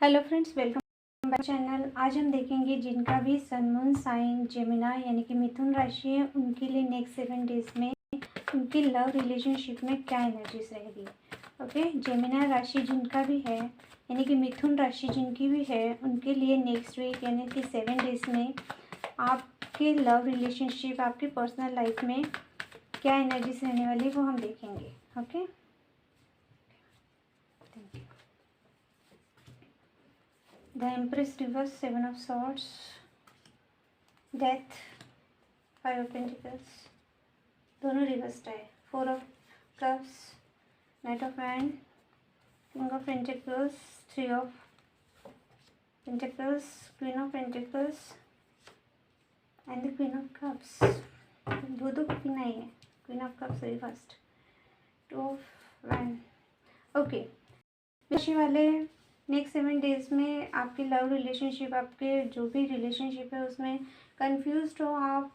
Hello friends, welcome back channel. आज हम देखेंगे जिनका भी सन मून साइन जेमिनी यानी कि मिथुन राशि है, उनके लिए नेक्स्ट 7 डेज में उनकी लव रिलेशनशिप में क्या एनर्जीज रहेगी। ओके, जेमिनी राशि जिनका भी है यानी कि मिथुन राशि जिनकी भी है, उनके लिए नेक्स्ट वीक यानी कि 7 डेज में आपके लव रिलेशनशिप, आपकी पर्सनल लाइफ में क्या एनर्जीज रहने वाली है वो हम देखेंगे। Okay, thank you. The Empress reverse, 7 of Swords, Death, 5 of Pentacles, दोनों रिवर्स्ड है। 4 of Cups, Knight of Hand, King of Pentacles, 3 of Pentacles, Queen of Pentacles and the Queen of Cups। दो queen आई है, Queen of Cups reversed, 2 of Wands। Okay, राशि वाले next 7 days में आपकी love relationship, आपके जो भी रिलेशनशिप है उसमें कंफ्यूज्ड हो आप।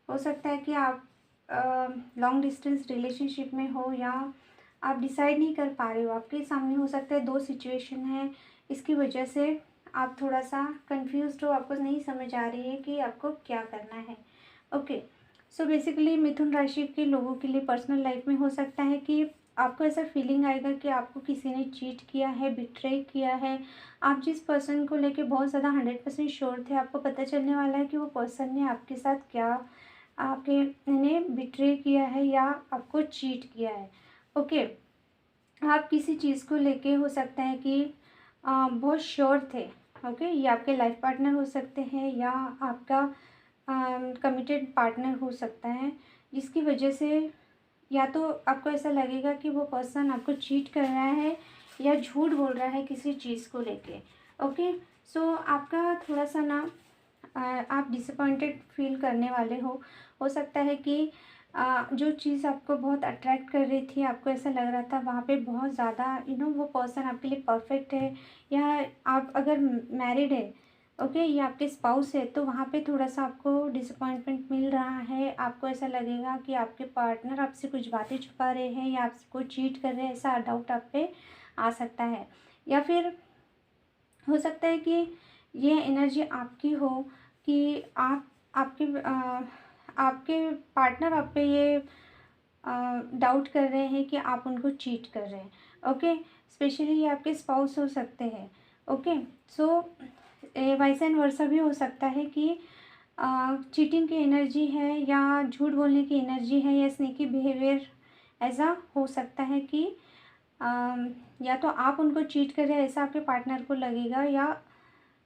हो सकता है कि आप लॉन्ग डिस्टेंस रिलेशनशिप में हो या आप डिसाइड नहीं कर पा रहे हो। आपके सामने हो सकता है दो सिचुएशन है, इसकी वजह से आप थोड़ा सा कंफ्यूज्ड हो, आपको नहीं समझ आ रही है कि आपको क्या करना है। ओके, सो बेसिकली मिथुन राशि के लोगों के लिए पर्सनल लाइफ में हो सकता है कि आपको ऐसा फीलिंग आएगा कि आपको किसी ने चीट किया है, बिट्रे किया है। आप जिस पर्सन को लेके बहुत ज़्यादा 100% श्योर थे, आपको पता चलने वाला है कि वो पर्सन ने आपके साथ क्या आपके ने बिट्रे किया है या आपको चीट किया है। ओके, आप किसी चीज़ को लेके हो सकता है कि बहुत श्योर थे। ओके, ये आपके लाइफ पार्टनर हो सकते हैं या आपका कमिटेड पार्टनर हो सकता है, जिसकी वजह से या तो आपको ऐसा लगेगा कि वो पर्सन आपको चीट कर रहा है या झूठ बोल रहा है किसी चीज़ को लेके। ओके, सो आपका थोड़ा सा ना आप डिसअपॉइंटेड फील करने वाले हो सकता है कि जो चीज़ आपको बहुत अट्रैक्ट कर रही थी, आपको ऐसा लग रहा था वहाँ पे बहुत ज़्यादा वो पर्सन आपके लिए परफेक्ट है, या आप अगर मैरिड है, ओके, ये आपके स्पाउस है, तो वहाँ पे थोड़ा सा आपको डिसअपॉइंटमेंट मिल रहा है। आपको ऐसा लगेगा कि आपके पार्टनर आपसे कुछ बातें छुपा रहे हैं या आपको चीट कर रहे हैं, ऐसा डाउट आप पे आ सकता है। या फिर हो सकता है कि ये एनर्जी आपकी हो कि आपके पार्टनर आप पे ये डाउट कर रहे हैं कि आप उनको चीट कर रहे हैं। ओके, स्पेशली ये आपके स्पाउस हो सकते हैं। ओके, सो वाइस एंड वर्सा भी हो सकता है कि चीटिंग की एनर्जी है या झूठ बोलने की एनर्जी है या स्नेकी बिहेवियर ऐसा हो सकता है कि या तो आप उनको चीट कर रहे हैं ऐसा आपके पार्टनर को लगेगा, या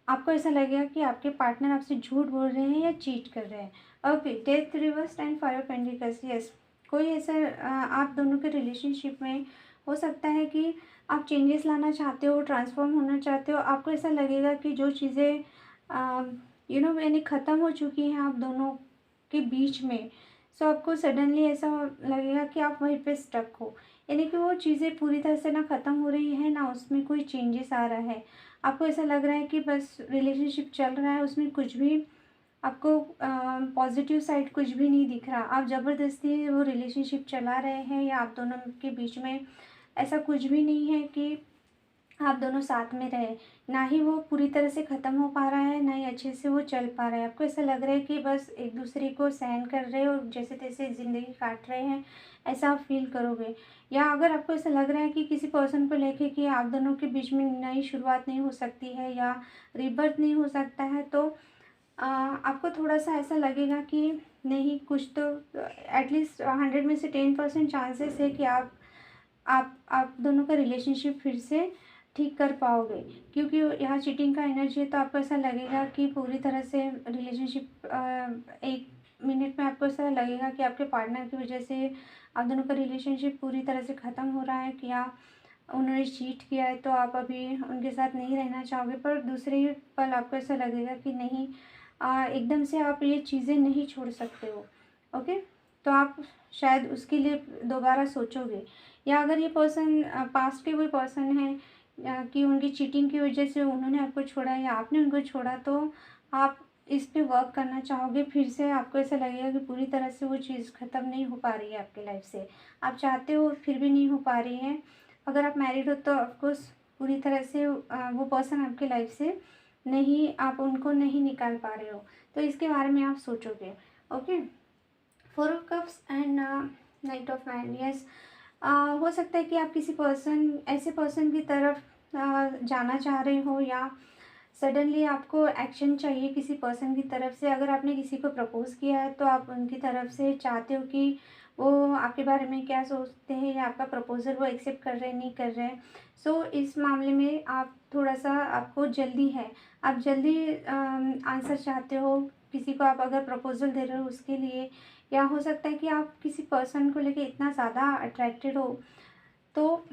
आपको ऐसा लगेगा कि आपके पार्टनर आपसे झूठ बोल रहे हैं या चीट कर रहे हैं। Okay, death reverse and 5 of pentacles. Yes, कोई ऐसा आप दोनों के रिलेशनशिप में हो सकता है कि आप चेंजेस लाना चाहते हो, ट्रांसफॉर्म होना चाहते हो। आपको ऐसा लगेगा कि जो चीज़ें यानी ख़त्म हो चुकी हैं आप दोनों के बीच में, सो आपको सडनली ऐसा लगेगा कि आप वहीं पे स्टक हो, यानी कि वो चीज़ें पूरी तरह से ना ख़त्म हो रही है ना उसमें कोई चेंजेस आ रहा है। आपको ऐसा लग रहा है कि बस रिलेशनशिप चल रहा है, उसमें कुछ भी आपको पॉजिटिव साइड कुछ भी नहीं दिख रहा। आप ज़बरदस्ती वो रिलेशनशिप चला रहे हैं या आप दोनों के बीच में ऐसा कुछ भी नहीं है कि आप दोनों साथ में रहे, ना ही वो पूरी तरह से ख़त्म हो पा रहा है, ना ही अच्छे से वो चल पा रहा है। आपको ऐसा लग रहा है कि बस एक दूसरे को सहन कर रहे हो और जैसे तैसे ज़िंदगी काट रहे हैं, ऐसा आप फील करोगे। या अगर आपको ऐसा लग रहा है कि किसी पर्सन को लेके कि आप दोनों के बीच में नई शुरुआत नहीं हो सकती है या रीबर्थ नहीं हो सकता है, तो आपको थोड़ा सा ऐसा लगेगा कि नहीं, कुछ तो एटलीस्ट 100 में से 10% चांसेस है कि आप दोनों का रिलेशनशिप फिर से ठीक कर पाओगे, क्योंकि यहाँ चीटिंग का एनर्जी है। तो आपको ऐसा लगेगा कि पूरी तरह से रिलेशनशिप 1 मिनट में आपको ऐसा लगेगा कि आपके पार्टनर की वजह से आप दोनों का रिलेशनशिप पूरी तरह से ख़त्म हो रहा है, कि उन्होंने चीट किया है तो आप अभी उनके साथ नहीं रहना चाहोगे। पर दूसरे ही पल आपको ऐसा लगेगा कि नहीं, एकदम से आप ये चीज़ें नहीं छोड़ सकते हो। ओके, तो आप शायद उसके लिए दोबारा सोचोगे। या अगर ये पर्सन पास्ट के कोई पर्सन है कि उनकी चीटिंग की वजह से उन्होंने आपको छोड़ा या आपने उनको छोड़ा, तो आप इस पे वर्क करना चाहोगे फिर से। आपको ऐसा लगेगा कि पूरी तरह से वो चीज़ ख़त्म नहीं हो पा रही है आपकी लाइफ से, आप चाहते हो फिर भी नहीं हो पा रही है। अगर आप मैरिड हो तो ऑफकोर्स पूरी तरह से वो पर्सन आपके लाइफ से नहीं, आप उनको नहीं निकाल पा रहे हो, तो इसके बारे में आप सोचोगे। Okay, 4 of cups and knight of wand. Yes, हो सकता है कि आप किसी ऐसे पर्सन की तरफ जाना चाह रहे हो, या सडनली आपको एक्शन चाहिए किसी पर्सन की तरफ से। अगर आपने किसी को प्रपोज़ किया है तो आप उनकी तरफ से चाहते हो कि वो आपके बारे में क्या सोचते हैं, या आपका प्रपोज़ल वो एक्सेप्ट कर रहे हैं नहीं कर रहे हैं। सो इस मामले में आप थोड़ा सा, आपको जल्दी है, आप जल्दी आंसर चाहते हो किसी को, आप अगर प्रपोज़ल दे रहे हो उसके लिए, या हो सकता है कि आप किसी पर्सन को लेके इतना ज़्यादा अट्रैक्टेड हो, तो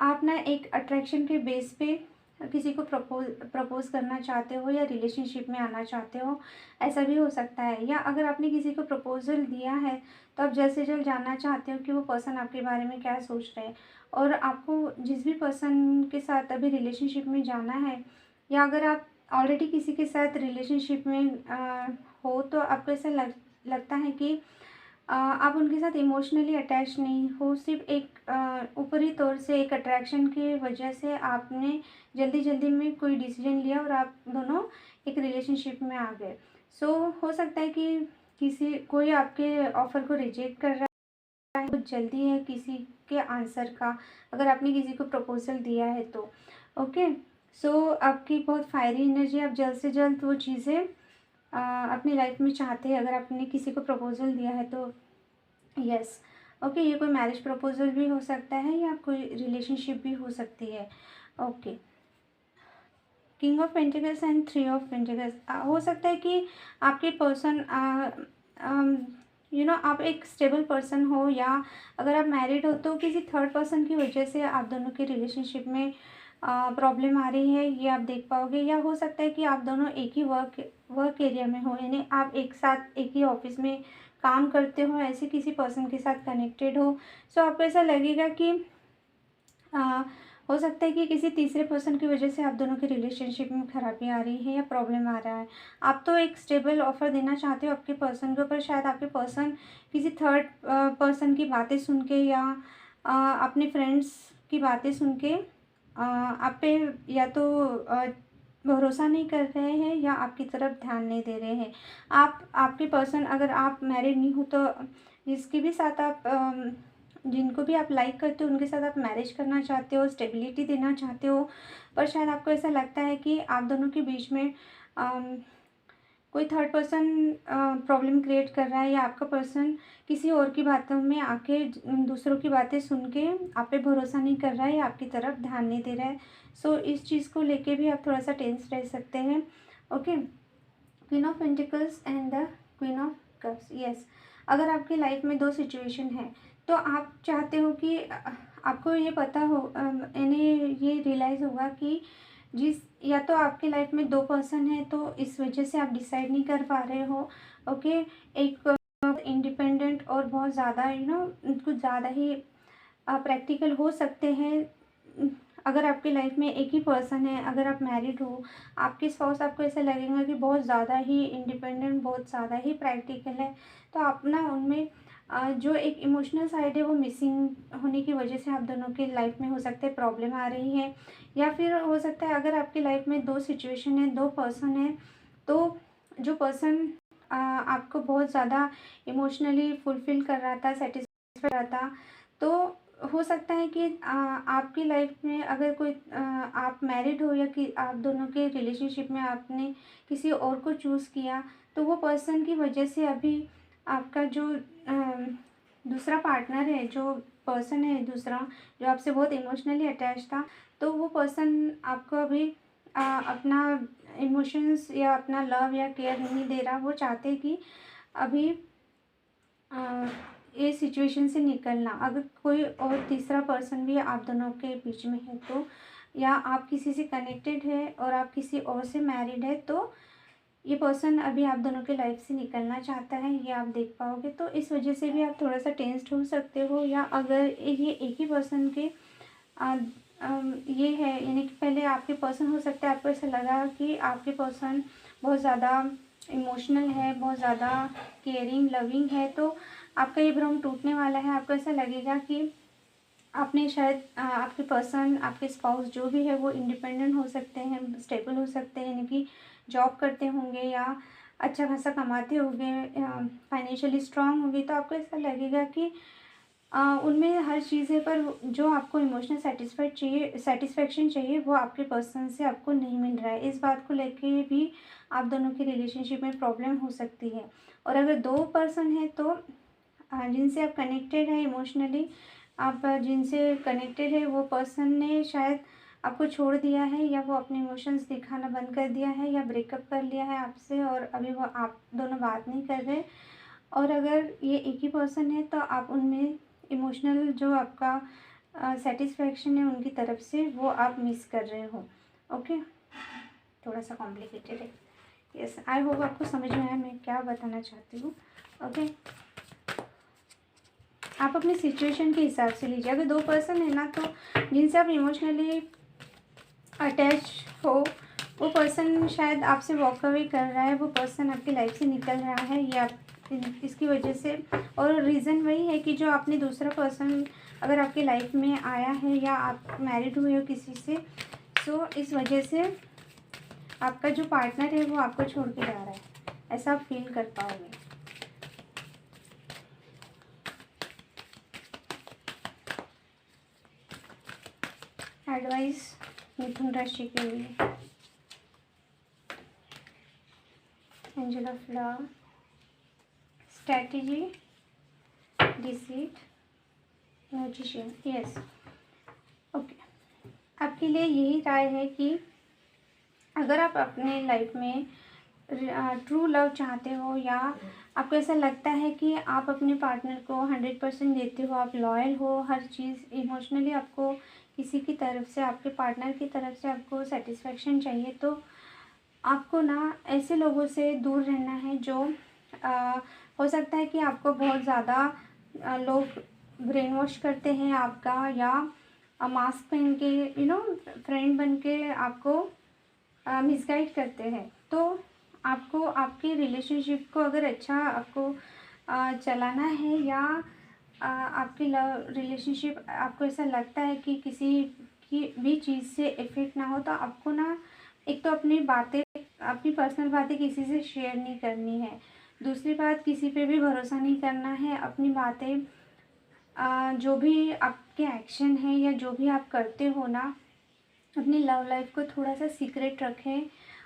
आप ना एक अट्रैक्शन के बेस पे किसी को प्रपोज़ करना चाहते हो, या रिलेशनशिप में आना चाहते हो, ऐसा भी हो सकता है। या अगर आपने किसी को प्रपोज़ल दिया है तो आप जल्द से जल्द जानना चाहते हो कि वो पर्सन आपके बारे में क्या सोच रहे हैं, और आपको जिस भी पर्सन के साथ अभी रिलेशनशिप में जाना है, या अगर आप ऑलरेडी किसी के साथ रिलेशनशिप में हो, तो आपको ऐसा लगता है कि आप उनके साथ इमोशनली अटैच नहीं हो, सिर्फ एक ऊपरी तौर से एक अट्रैक्शन की वजह से आपने जल्दी में कोई डिसीजन लिया और आप दोनों एक रिलेशनशिप में आ गए। सो हो सकता है कि कोई आपके ऑफ़र को रिजेक्ट कर रहा है, कुछ जल्दी है किसी के आंसर का, अगर आपने किसी को प्रपोज़ल दिया है तो। ओके, सो आपकी बहुत फायरी एनर्जी, आप जल्द से जल्द वो चीज़ें अपनी लाइफ में चाहते हैं, अगर आपने किसी को प्रपोज़ल दिया है तो। यस, ओके, ये कोई मैरिज प्रपोज़ल भी हो सकता है, या कोई रिलेशनशिप भी हो सकती है। Okay, king of pentacles and 3 of pentacles. हो सकता है कि आपके पर्सन आप एक स्टेबल पर्सन हो, या अगर आप मैरिड हो तो किसी थर्ड पर्सन की वजह से आप दोनों के रिलेशनशिप में प्रॉब्लम आ रही है, ये आप देख पाओगे। या हो सकता है कि आप दोनों एक ही वर्क एरिया में हो, यानी आप एक साथ एक ही ऑफिस में काम करते हो, ऐसे किसी पर्सन के साथ कनेक्टेड हो। सो आपको ऐसा लगेगा कि हो सकता है कि किसी तीसरे पर्सन की वजह से आप दोनों के रिलेशनशिप में खराबी आ रही है, या प्रॉब्लम आ रहा है। आप तो एक स्टेबल ऑफ़र देना चाहते हो आपके पर्सन को, पर शायद आपके पर्सन किसी थर्ड पर्सन की बातें सुन के, या अपने फ्रेंड्स की बातें सुन के आप पे या तो भरोसा नहीं कर रहे हैं, या आपकी तरफ ध्यान नहीं दे रहे हैं। आपके पर्सन, अगर आप मैरिड नहीं हो तो जिसके भी साथ आप जिनको भी आप लाइक करते हो उनके साथ आप मैरिज करना चाहते हो, स्टेबिलिटी देना चाहते हो, पर शायद आपको ऐसा लगता है कि आप दोनों के बीच में कोई थर्ड पर्सन प्रॉब्लम क्रिएट कर रहा है, या आपका पर्सन किसी और की बातों में आके दूसरों की बातें सुन के आप पे भरोसा नहीं कर रहा है, या आपकी तरफ ध्यान नहीं दे रहा है। सो इस चीज़ को लेके भी आप थोड़ा सा टेंस रह सकते हैं। Okay, queen of pentacles and the queen of cups. Yes, अगर आपकी लाइफ में 2 सिचुएशन है, तो आप चाहते हो कि आपको ये पता हो, इन्हें ये रियलाइज़ होगा कि या तो आपकी लाइफ में 2 पर्सन हैं, तो इस वजह से आप डिसाइड नहीं कर पा रहे हो। ओके, एक इंडिपेंडेंट और बहुत ज़्यादा कुछ ज़्यादा ही प्रैक्टिकल हो सकते हैं। अगर आपकी लाइफ में एक ही पर्सन है, अगर आप मैरिड हो, आपके स्पाउस आपको ऐसा लगेगा कि बहुत ज़्यादा ही इंडिपेंडेंट, बहुत ज़्यादा ही प्रैक्टिकल है, तो आप ना उनमें जो एक इमोशनल साइड है वो मिसिंग होने की वजह से आप दोनों की लाइफ में हो सकता है प्रॉब्लम आ रही है। या फिर हो सकता है अगर आपकी लाइफ में 2 सिचुएशन है, 2 पर्सन है, तो जो पर्सन आपको बहुत ज़्यादा इमोशनली फुलफ़िल कर रहा था, सैटिस्फाई कर रहा था, तो हो सकता है कि आपकी लाइफ में अगर कोई आप मैरिड हो, या कि आप दोनों के रिलेशनशिप में आपने किसी और को चूज़ किया, तो वो पर्सन की वजह से अभी आपका जो दूसरा पार्टनर है, जो पर्सन है दूसरा, जो आपसे बहुत इमोशनली अटैच था, तो वो पर्सन आपको अभी अपना इमोशंस या अपना लव या केयर नहीं दे रहा। वो चाहते हैं कि अभी ये सिचुएशन से निकलना। अगर कोई और तीसरा पर्सन भी आप दोनों के बीच में है, तो या आप किसी से कनेक्टेड है और आप किसी और से मैरिड है, तो ये पर्सन अभी आप दोनों के लाइफ से निकलना चाहता है, ये आप देख पाओगे। तो इस वजह से भी आप थोड़ा सा टेंस्ड हो सकते हो। या अगर ये एक ही पर्सन के ये है, यानी कि पहले आपके पर्सन, हो सकता है आपको ऐसा लगा कि आपके पर्सन बहुत ज़्यादा इमोशनल है, बहुत ज़्यादा केयरिंग लविंग है, तो आपका ये भ्रम टूटने वाला है। आपको ऐसा लगेगा कि आपने शायद आपके पर्सन, आपके स्पाउस जो भी है वो इंडिपेंडेंट हो सकते हैं, स्टेबल हो सकते हैं, यानी कि जॉब करते होंगे या अच्छा खासा कमाते होंगे, फाइनेंशियली स्ट्रांग होंगे। तो आपको ऐसा लगेगा कि उनमें हर चीज़ है, पर जो आपको इमोशनल सेटिस्फेक्शन चाहिए वो आपके पर्सन से आपको नहीं मिल रहा है। इस बात को लेके भी आप दोनों के रिलेशनशिप में प्रॉब्लम हो सकती है। और अगर दो पर्सन है तो जिनसे आप कनेक्टेड है इमोशनली, आप जिनसे कनेक्टेड है वो पर्सन ने शायद आपको छोड़ दिया है, या वो अपने इमोशंस दिखाना बंद कर दिया है, या ब्रेकअप कर लिया है आपसे और अभी वो आप दोनों बात नहीं कर रहे। और अगर ये एक ही पर्सन है तो आप उनमें इमोशनल जो आपका सेटिस्फेक्शन है उनकी तरफ से वो आप मिस कर रहे हो। ओके, थोड़ा सा कॉम्प्लिकेटेड है। यस, आई होप आपको समझ में आया मैं क्या बताना चाहती हूँ। ओके, आप अपनी सिचुएशन के हिसाब से लीजिए। अगर दो पर्सन है ना, तो जिनसे आप इमोशनली अटैच हो, वो पर्सन शायद आपसे वॉक अवे कर रहा है, वो पर्सन आपकी लाइफ से निकल रहा है, या इसकी वजह से। और रीज़न वही है कि जो आपने दूसरा पर्सन अगर आपकी लाइफ में आया है, या आप मैरिड हुए हो किसी से, सो इस वजह से आपका जो पार्टनर है वो आपको छोड़ के जा रहा है, ऐसा आप फील कर पाओगे। एडवाइस मिथुन राशि के लिए, angel of love, strategy, deceit, musician. Yes, okay, आपके लिए यही राय है कि अगर आप अपने लाइफ में ट्रू लव चाहते हो, या आपको ऐसा लगता है कि आप अपने पार्टनर को 100% देते हो, आप लॉयल हो, हर चीज़ इमोशनली आपको किसी की तरफ से, आपके पार्टनर की तरफ से आपको सेटिस्फेक्शन चाहिए, तो आपको ना ऐसे लोगों से दूर रहना है जो हो सकता है कि आपको बहुत ज़्यादा लोग ब्रेन वॉश करते हैं आपका, या मास्क पहन के फ्रेंड बन के आपको मिसगाइड करते हैं। तो आपको आपके रिलेशनशिप को अगर अच्छा आपको चलाना है, या आपकी लव रिलेशनशिप आपको ऐसा लगता है कि किसी की भी चीज़ से इफ़ेक्ट ना हो, तो आपको ना एक तो अपनी पर्सनल बातें किसी से शेयर नहीं करनी है। दूसरी बात, किसी पे भी भरोसा नहीं करना है। अपनी बातें जो भी आपके एक्शन है या जो भी आप करते हो ना, अपनी लव लाइफ को थोड़ा सा सीक्रेट रखें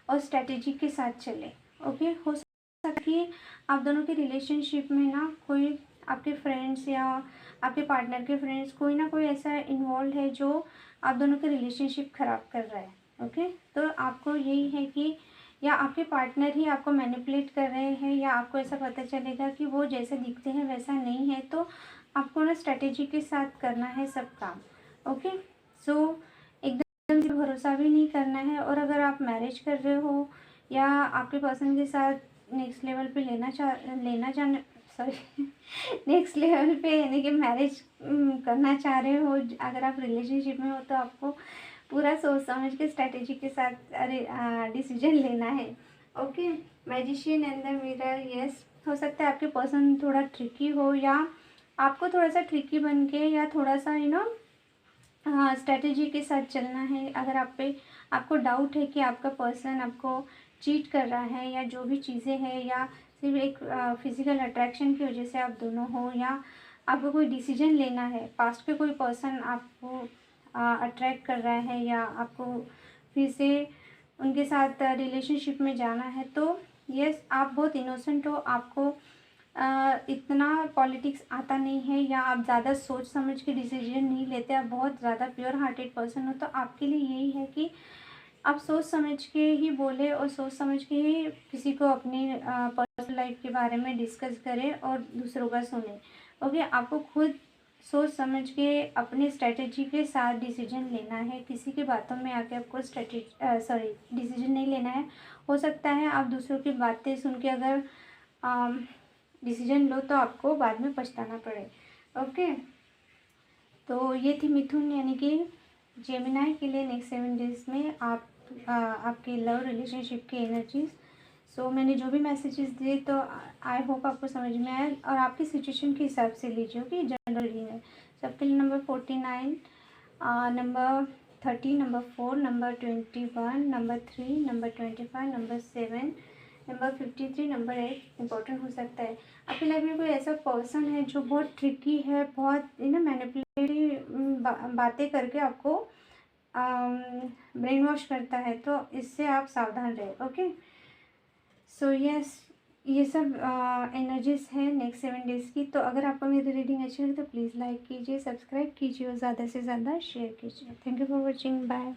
और स्ट्रैटेजी के साथ चलें। ओके, हो सकता है कि आप दोनों के रिलेशनशिप में ना कोई आपके फ्रेंड्स या आपके पार्टनर के फ्रेंड्स कोई ना कोई ऐसा इन्वॉल्व है जो आप दोनों के रिलेशनशिप ख़राब कर रहा है। ओके, तो आपको यही है कि या आपके पार्टनर ही आपको मैनिपुलेट कर रहे हैं, या आपको ऐसा पता चलेगा कि वो जैसे दिखते हैं वैसा नहीं है, तो आपको ना स्ट्रैटेजी के साथ करना है सब काम। ओके, सो एकदम से भरोसा भी नहीं करना है। और अगर आप मैरिज कर रहे हो या आपके पर्सन के साथ नेक्स्ट लेवल पे लेना जाना सॉरी नेक्स्ट लेवल पे यानी कि मैरिज करना चाह रहे हो, अगर आप रिलेशनशिप में हो, तो आपको पूरा सोच समझ के स्ट्रैटेजी के साथ डिसीजन लेना है। Okay, magician and the mirror. Yes, हो सकता है आपके पर्सन थोड़ा ट्रिकी हो, या आपको थोड़ा सा ट्रिकी बन के, या थोड़ा सा स्ट्रैटेजी के साथ चलना है। अगर आपको डाउट है कि आपका पर्सन आपको चीट कर रहा है, या जो भी चीज़ें हैं, या सिर्फ एक फिज़िकल अट्रैक्शन की वजह से आप दोनों हो, या आपको कोई डिसीजन लेना है, पास्ट पे कोई पर्सन आपको अट्रैक्ट कर रहा है, या आपको फिर से उनके साथ रिलेशनशिप में जाना है, तो यस, आप बहुत इनोसेंट हो, आपको इतना पॉलिटिक्स आता नहीं है, या आप ज़्यादा सोच समझ के डिसीजन नहीं लेते, आप बहुत ज़्यादा प्योर हार्टेड पर्सन हो। तो आपके लिए यही है कि आप सोच समझ के ही बोले, और सोच समझ के ही किसी को अपनी पर्सनल लाइफ के बारे में डिस्कस करें और दूसरों का सुने। ओके, आपको खुद सोच समझ के अपने स्ट्रेटेजी के साथ डिसीजन लेना है। किसी की बातों में आके आपको डिसीजन नहीं लेना है। हो सकता है आप दूसरों की बातें सुन के अगर डिसीजन लो तो आपको बाद में पछताना पड़े। ओके, तो ये थी मिथुन यानी कि जेमिनाई के लिए नेक्स्ट 7 डेज में आपके लव रिलेशनशिप की एनर्जीज। सो मैंने जो भी मैसेजेस दिए तो आई होप आपको समझ में आया, और आपकी सिचुएशन के हिसाब से लीजिए कि जनरल रीडिंग है। सबके लिए number 49, number 30, number 4, number 21, number 3, number 25, number 7, number 53, number 8 important हो सकता है। आपकी लाइफ में कोई ऐसा पर्सन है जो बहुत ट्रिकी है, बहुत मैनिपुलेटिव बातें करके आपको ब्रेन वॉश करता है, तो इससे आप सावधान रहे। ओके, सो यस, ये सब एनर्जीज है नेक्स्ट 7 डेज़ की। तो अगर आपको मेरी रीडिंग अच्छी लगी तो प्लीज़ लाइक कीजिए, सब्सक्राइब कीजिए और ज़्यादा से ज़्यादा शेयर कीजिए। Thank you for watching, bye.